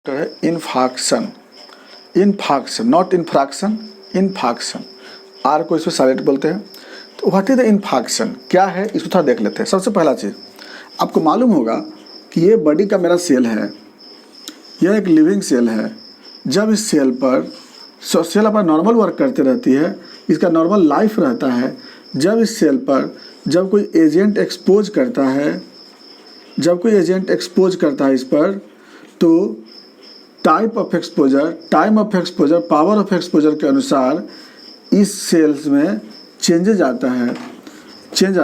है infarction. Infarction not infraction, infarction. R को इसमें साइलेंट बोलते हैं। तो व्हाट इज द इन्फाक्शन, क्या है इसको थोड़ा देख लेते हैं। सबसे पहला चीज़ आपको मालूम होगा कि ये बॉडी का मेरा सेल है, यह एक लिविंग सेल है। जब इस सेल पर सेल अपना नॉर्मल वर्क करते रहती है, इसका नॉर्मल लाइफ रहता है। जब इस सेल पर जब कोई एजेंट एक्सपोज करता है, जब कोई एजेंट एक्सपोज करता है इस पर, तो time of exposure, power of exposure के अनुसार इस सेल्स में चेंजेज आता है। चेंज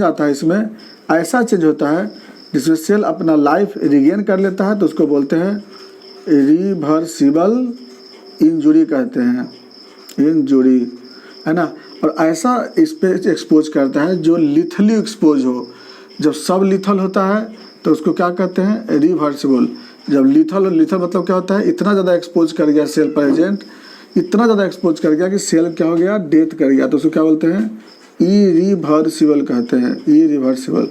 आता है इसमें ऐसा चेंज होता है जिसमें सेल अपना लाइफ रिगेन कर लेता है। तो उसको बोलते हैं रिवर्सिबल इंजुरी कहते हैं, इंजुरी, है ना। और ऐसा इस पे एक्सपोज करता है जो लिथली एक्सपोज हो। जब सब लिथल होता है तो उसको क्या कहते हैं, रिवर्सिबल। जब लिथल मतलब क्या होता है, इतना ज़्यादा एक्सपोज कर गया सेल पर एजेंट, इतना ज़्यादा एक्सपोज कर गया कि सेल क्या हो गया, डेथ कर गया। तो उसको क्या बोलते हैं, इरिवर्सिबल कहते हैं, इरिवर्सिबल।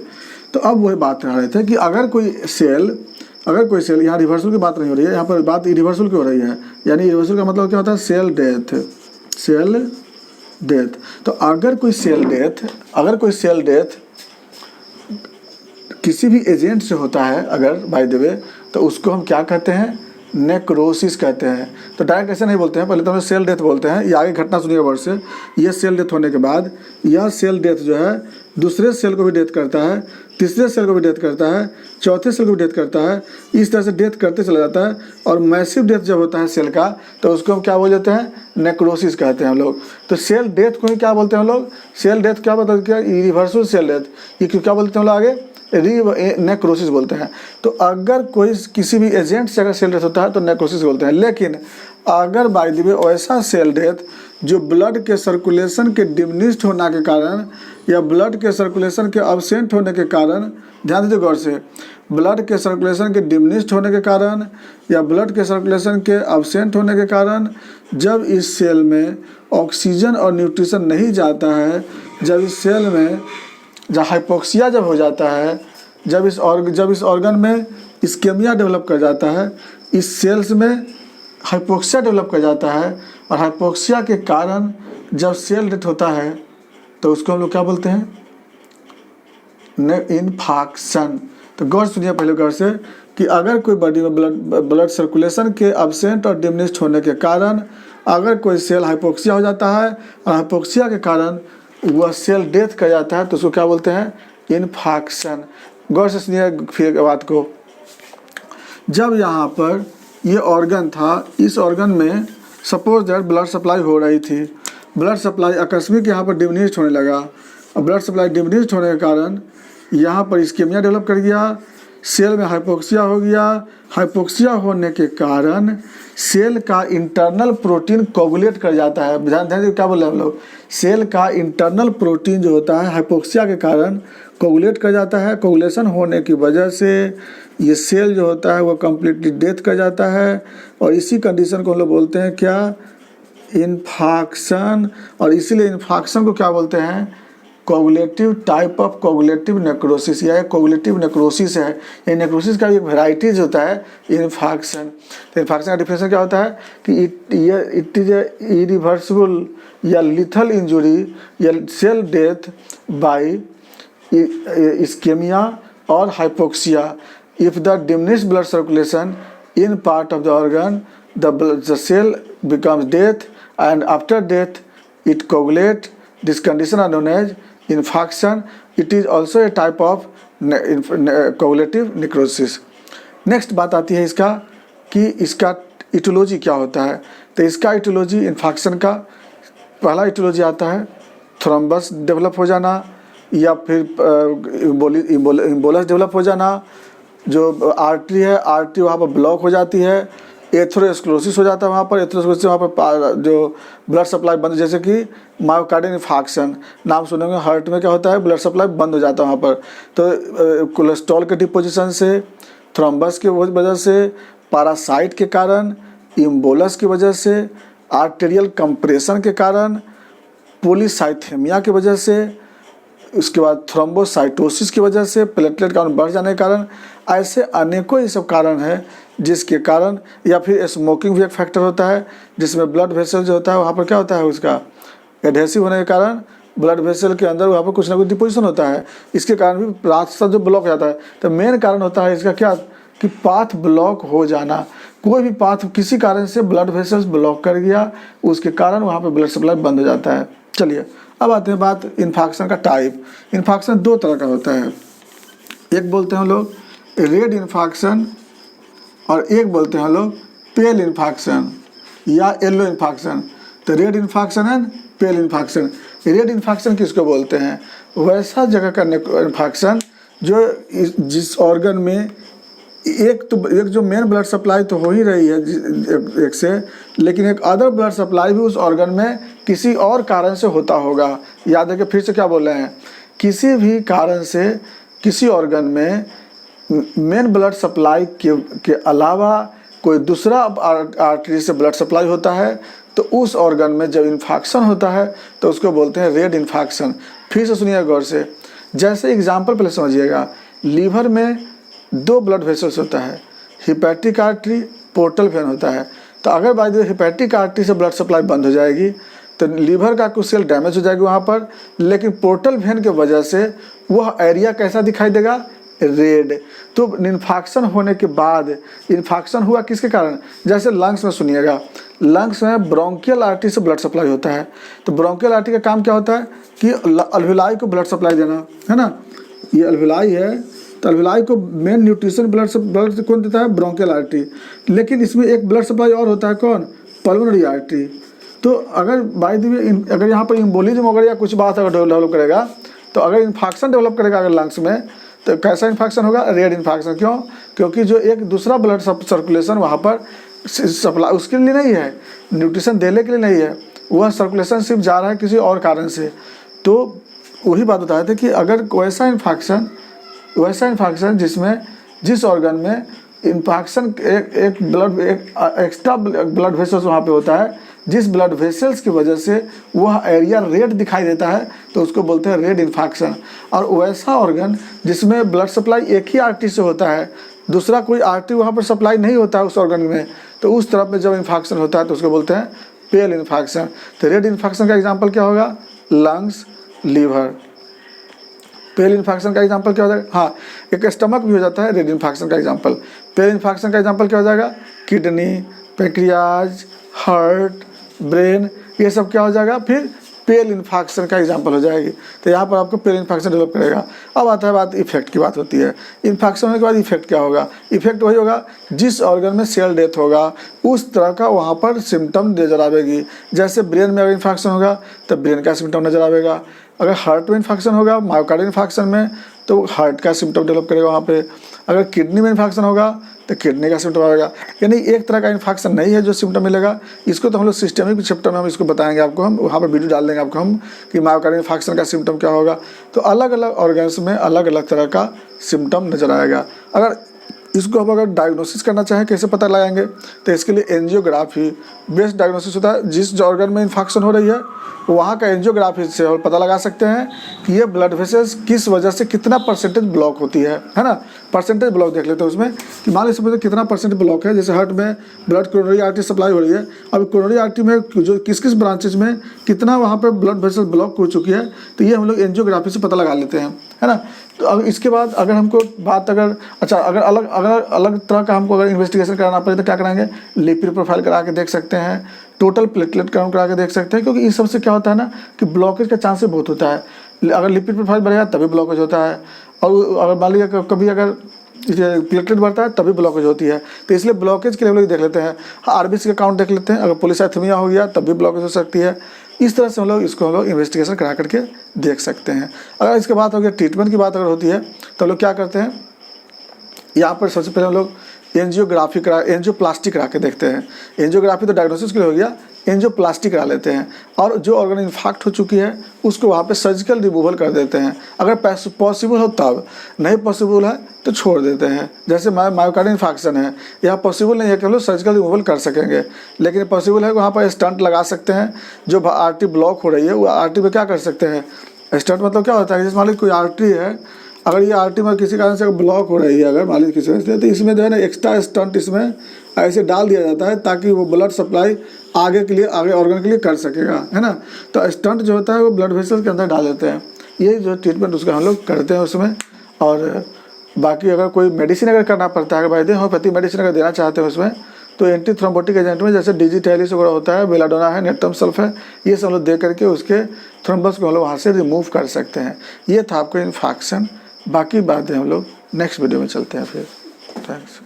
तो अब वही बात कर रहे थे कि अगर कोई सेल यहाँ रिवर्सल की बात नहीं हो रही है, यहाँ पर बात इरिवर्सल की हो रही है। यानी इरिवर्सल का मतलब क्या होता है, सेल डेथ। तो अगर कोई सेल डेथ किसी भी एजेंट से होता है अगर बाय द वे, तो उसको हम क्या कहते हैं, नेक्रोसिस कहते हैं। तो डायरेक्ट ऐसे नहीं बोलते हैं, पहले तो हम सेल डेथ बोलते हैं। ये आगे घटना सुनिएगा वर्ड से। ये सेल डेथ होने के बाद यह सेल डेथ जो है दूसरे सेल को भी डेथ करता है, तीसरे सेल को भी डेथ करता है, चौथे सेल को भी डेथ करता है। इस तरह से डेथ करते चला जाता है। और मैसिव डेथ जब होता है सेल का, तो उसको हम क्या बोल देते हैं, नेक्रोसिस कहते हैं हम लोग। तो सेल डेथ को ही क्या बोलते हैं हम लोग, सेल डेथ क्या बोलते हैं, क्या इरिवर्सिबल सेल डेथ, ये क्या बोलते हैं हम लोग आगे, नेक्रोसिस बोलते हैं। तो अगर कोई किसी भी एजेंट से अगर सेल डेथ होता है तो नेक्रोसिस बोलते हैं। लेकिन अगर बाय द वे वैसा सेल डेथ जो ब्लड के सर्कुलेशन के डिमिनिश्ड होने के कारण या ब्लड के सर्कुलेशन के अब्सेंट होने के कारण, ध्यान दीजिए गौर से, ब्लड के सर्कुलेशन के डिमिनिश्ड होने के कारण या ब्लड के सर्कुलेशन के अब्सेंट होने के कारण जब इस सेल में ऑक्सीजन और न्यूट्रिशन नहीं जाता है, जब इस सेल में जब हाइपोक्सिया जब हो जाता है, जब इस ऑर्गन में इस्केमिया डेवलप कर जाता है, इस सेल्स में हाइपोक्सिया डेवलप कर जाता है, और हाइपोक्सिया के कारण जब सेल डेथ होता है तो उसको हम लोग क्या बोलते हैं, इन्फाक्शन। तो गौर सुनिए पहले गौर से कि अगर कोई बॉडी में ब्लड सर्कुलेशन के अब्सेंट और डिमिनिश्ड होने के कारण अगर कोई सेल हाइपोक्सिया हो जाता है और हाइपोक्सिया के कारण वह सेल डेथ कर जाता है, तो उसको क्या बोलते हैं, इन्फाक्शन। गौर से सुनिए फिर बात को। जब यहाँ पर ये ऑर्गन था, इस ऑर्गन में सपोज दैट ब्लड सप्लाई हो रही थी, ब्लड सप्लाई आकस्मिक यहाँ पर डिमिनिश्ड होने लगा, और ब्लड सप्लाई डिमिनिश्ड होने के कारण यहाँ पर इस्केमिया डेवलप कर गया, सेल में हाइपोक्सिया हो गया। हाइपोक्सिया होने के कारण सेल का इंटरनल प्रोटीन कोगुलेट कर जाता है। ध्यान दीजिए क्या बोल रहे हैं हम लोग, सेल का इंटरनल प्रोटीन जो होता है हाइपोक्सिया के कारण कोगुलेट कर जाता है। कोगुलेशन होने की वजह से ये सेल जो होता है वो कम्प्लीटली डेथ कर जाता है, और इसी कंडीशन को हम लोग बोलते हैं क्या, इन्फाक्शन। और इसीलिए इन्फाक्शन को क्या बोलते हैं, coagulative type of coagulative necrosis, या कोगुलेटिव नेक्रोसिस है। ये नेक्रोसिस का एक वेराइटीज होता है इन्फाक्शन। तो इन्फाक्शन का डिफिनेशन क्या होता है कि इट इज इरिवर्सिबल या लिथल इंजुरी या सेल डेथ बाय इस्केमिया और hypoxia if the diminished blood circulation in part of the organ, the cell becomes death, and after death it coagulate. This condition are known as infarction. It is also a type of coagulative necrosis. Next बात आती है इसका कि इसका etiology क्या होता है। तो इसका इटियोलॉजी इन्फाक्शन का पहला इटियोलॉजी आता है थ्रोम्बस डेवलप हो जाना, या फिर इम्बोलस डेवलप हो जाना। जो आर्टरी है, आर्टरी वहाँ पर ब्लॉक हो जाती है, एथेरोस्क्लेरोसिस हो जाता है वहाँ पर। एथेरोस्क्लेरोसिस वहाँ पर जो ब्लड सप्लाई बंद, जैसे कि मायोकार्डियल इन्फाक्शन नाम सुनेंगे, हार्ट में क्या होता है, ब्लड सप्लाई बंद हो जाता है वहाँ पर। तो कोलेस्ट्रॉल के डिपोजिशन से, थ्रोम्बस की वजह से, पैरासाइट के कारण, इम्बोलस की वजह से, आर्टेरियल कंप्रेशन के कारण, पॉलीसाइथेमिया की वजह से, उसके बाद थ्रोम्बोसाइटोसिस की वजह से, प्लेटलेट काउंट बढ़ जाने के कारण, ऐसे अनेकों ये सब कारण है जिसके कारण, या फिर स्मोकिंग भी एक फैक्टर होता है जिसमें ब्लड वेसल जो होता है वहाँ पर क्या होता है, उसका एडहेसिव होने के कारण ब्लड वेसल के अंदर वहाँ पर कुछ ना कुछ डिपोजिशन होता है, इसके कारण भी रास्ता जो ब्लॉक हो जाता है। तो मेन कारण होता है इसका क्या, कि पाथ ब्लॉक हो जाना। कोई भी पाथ किसी कारण से ब्लड वेसल्स ब्लॉक कर गया, उसके कारण वहाँ पर ब्लड सप्लाई बंद हो जाता है। चलिए अब आते हैं बात इन्फेक्शन का टाइप। इन्फेक्शन दो तरह का होता है, एक बोलते हैं हम लोग रेड इन्फेक्शन और एक बोलते हैं हम लोग पेल इन्फेक्शन या येलो इन्फेक्शन। तो रेड इन्फेक्शन है, पेल इन्फेक्शन। रेड इन्फेक्शन किसको बोलते हैं, वैसा जगह का इन्फेक्शन जो जिस ऑर्गन में एक जो मेन ब्लड सप्लाई तो हो ही रही है एक से, लेकिन एक अदर ब्लड सप्लाई भी उस ऑर्गन में किसी और कारण से होता होगा। याद रखिए, फिर से क्या बोल रहे हैं, किसी भी कारण से किसी ऑर्गन में मेन ब्लड सप्लाई के अलावा कोई दूसरा आर्टरी से ब्लड सप्लाई होता है, तो उस ऑर्गन में जब इन्फेक्शन होता है तो उसको बोलते हैं रेड इन्फेक्शन। फिर से सुनिए गौर से, जैसे एग्जाम्पल पहले समझिएगा। लीवर में दो ब्लड वेसल्स होता है, हिपैटिक आर्टरी, पोर्टल वेन होता है। तो अगर by the way hepatic artery से ब्लड सप्लाई बंद हो जाएगी तो लीवर का कुछ सेल डैमेज हो जाएगी वहाँ पर, लेकिन पोर्टल वेन की वजह से वह एरिया कैसा दिखाई देगा, रेड। तो इन्फेक्शन होने के बाद, इन्फेक्शन हुआ किसके कारण, जैसे लंग्स में सुनिएगा, लंग्स में ब्रोंकियल आर्टरी से ब्लड सप्लाई होता है। तो ब्रोंकियल आर्टरी का काम क्या होता है कि अल्वेलाई को ब्लड सप्लाई देना, है ना। ये अल्वेलाई है, तो अल्वेलाई को मेन न्यूट्रिशन ब्लड कौन देता है, ब्रोंकियल आर्टरी। लेकिन इसमें एक ब्लड सप्लाई और होता है, कौन, पल्मोनरी आर्टरी। तो अगर बाय द वे अगर यहाँ पर इम्बोलिज्म वगैरह या कुछ बात अगर डेवलप करेगा, तो अगर इन्फेक्शन डेवलप करेगा अगर लंग्स में, तो कैसा इन्फेक्शन होगा, रेड इन्फेक्शन। क्यों, क्योंकि जो एक दूसरा ब्लड सर्कुलेशन वहाँ पर सप्लाई उसके लिए नहीं है, न्यूट्रिशन देने के लिए नहीं है, वह सर्कुलेशन सिर्फ जा रहा है किसी और कारण से। तो वही बात बताए थे कि अगर वैसा इन्फेक्शन जिसमें जिस ऑर्गन में इन्फेक्शन एक एक्स्ट्रा ब्लड वेसल्स वहाँ पे होता है, जिस ब्लड वेसल्स की वजह से वह एरिया रेड दिखाई देता है, तो उसको बोलते हैं रेड इन्फेक्शन। और वैसा ऑर्गन जिसमें ब्लड सप्लाई एक ही आर्टरी से होता है, दूसरा कोई आर्टरी वहाँ पर सप्लाई नहीं होता है उस ऑर्गन में, तो उस तरफ में जब इन्फेक्शन होता है तो उसको बोलते हैं पेल इन्फेक्शन। तो रेड इन्फेक्शन का एग्जाम्पल क्या होगा, लंग्स, लीवर। पेल इन्फेक्शन का एग्जांपल क्या हो जाएगा, हाँ एक स्टमक भी हो जाता है रेड इन्फेक्शन का एग्जांपल। पेल इन्फेक्शन का एग्जांपल क्या हो जाएगा, किडनी, पैंक्रियाज, हार्ट, ब्रेन, ये सब क्या हो जाएगा, फिर पेल इन्फेक्शन का एग्जांपल हो जाएगी। तो यहाँ पर आपको पेल इन्फेक्शन डेवलप करेगा। अब आता है बात इफेक्ट की, बात होती है इन्फेक्शन होने के बाद इफेक्ट क्या होगा। इफेक्ट वही होगा जिस ऑर्गन में सेल डेथ होगा उस तरह का वहाँ पर सिम्टम नजर आवेगी। जैसे ब्रेन में अगर इन्फेक्शन होगा तो ब्रेन का सिम्टम नजर आवेगा, अगर हार्ट में इन्फेक्शन होगा मायोकार्डियल इन्फेक्शन में तो हार्ट का सिम्टम डेवलप करेगा वहाँ पे, अगर किडनी में इन्फेक्शन होगा तो किडनी का सिम्टम आएगा। यानी एक तरह का इन्फेक्शन नहीं है जो सिम्टम मिलेगा, इसको तो हम लोग सिस्टमिक चैप्टर में हम इसको बताएंगे आपको, हम वहाँ पे वीडियो डाल देंगे आपको हम कि मायोकार्डियल इन्फेक्शन का सिम्टम क्या होगा। तो अलग अलग ऑर्गन्स में अलग अलग तरह का सिम्टम नजर आएगा। अगर इसको हम अगर डायग्नोसिस करना चाहें कैसे पता लगाएंगे, तो इसके लिए एंजियोग्राफी बेस्ट डायग्नोसिस होता है। जिस ऑर्गन में इन्फेक्शन हो रही है वहाँ का एंजियोग्राफी से और पता लगा सकते हैं कि ये ब्लड वेसल्स किस वजह से कितना परसेंटेज ब्लॉक होती है ना। परसेंटेज ब्लॉक देख लेते हैं उसमें कि मान लीजिए कितना परसेंट ब्लॉक है। जैसे हार्ट में ब्लड कोरोनरी आर्टरी सप्लाई हो रही है, अब कोरोनरी आर्टरी में जो किस किस ब्रांचेज में कितना वहाँ पर ब्लड वेसल ब्लॉक हो चुकी है, तो ये हम लोग एंजियोग्राफी से पता लगा लेते हैं, है ना। तो अब इसके बाद अगर हमको बात अगर अगर अलग तरह का हमको अगर इन्वेस्टिगेशन कराना पड़े तो क्या कराएंगे, लिपिड प्रोफाइल करा के देख सकते हैं, टोटल प्लेटलेट काउंट करा के देख सकते हैं, क्योंकि इस सबसे क्या होता है ना कि ब्लॉकेज का चांसेस बहुत होता है। अगर लिपिड प्रोफाइल बढ़ेगा तभी ब्लॉकेज होता है, और अगर मान लीजिए कभी अगर प्लेटलेट बढ़ता है तभी ब्लॉकेज होती है। तो इसलिए ब्लॉकेज के लेवल देख लेते हैं, आरबीसी का काउंट देख लेते हैं, अगर पॉलीसाइथेमिया हो गया तब भी ब्लॉकेज हो सकती है। इस तरह से हम लोग इन्वेस्टिगेशन करा करके देख सकते हैं। अगर इसके बाद हो गया ट्रीटमेंट की बात अगर होती है तो हम लोग क्या करते हैं, यहाँ पर सबसे पहले हम लोग एंजियोप्लास्टी करा के देखते हैं। एंजियोग्राफी तो डायग्नोसिस के लिए हो गया, एंजियोप्लास्टी करा लेते हैं और जो ऑर्गन इन्फेक्ट हो चुकी है उसको वहाँ पे सर्जिकल रिमूवल कर देते हैं। अगर पॉसिबल हो तब, नहीं पॉसिबल है तो छोड़ देते हैं। जैसे मायोकार्डियल इन्फेक्शन है, यहाँ पॉसिबल नहीं है कि हम लोग सर्जिकल रिमूवल कर सकेंगे, लेकिन पॉसिबल है वहाँ पर स्टंट लगा सकते हैं। जो आर्टरी ब्लॉक हो रही है वो आर्टरी में क्या कर सकते हैं, स्टंट मतलब क्या होता है, जैसे मान लीजिए कोई आर्टरी है अगर ये आर्टरी में किसी कारण से ब्लॉक हो रही है, अगर मान लीजिए किसी वजह से, तो इसमें जो है ना एक्स्ट्रा स्टंट इसमें ऐसे डाल दिया जाता है ताकि वो ब्लड सप्लाई आगे ऑर्गन के लिए कर सकेगा, है ना। तो स्टंट जो होता है वो ब्लड वेसल के अंदर डाल देते हैं। ये जो ट्रीटमेंट उसका हम लोग करते हैं उसमें। और बाकी अगर कोई मेडिसिन अगर करना पड़ता है, अगर वैद्य होम्योपैथी मेडिसिन अगर देना चाहते हैं उसमें, तो एंटी थ्रोम्बोटिक एजेंट में जैसे डिजिटैलिस वगैरह होता है, बेलाडोना है, नेटम सल्फ है, ये सब लोग दे करके उसके थ्रोम्बस को हम लोग वहाँ से रिमूव कर सकते हैं। ये था आपका इन्फेक्शन। बाकी बातें हम लोग नेक्स्ट वीडियो में चलते हैं फिर। थैंक्स।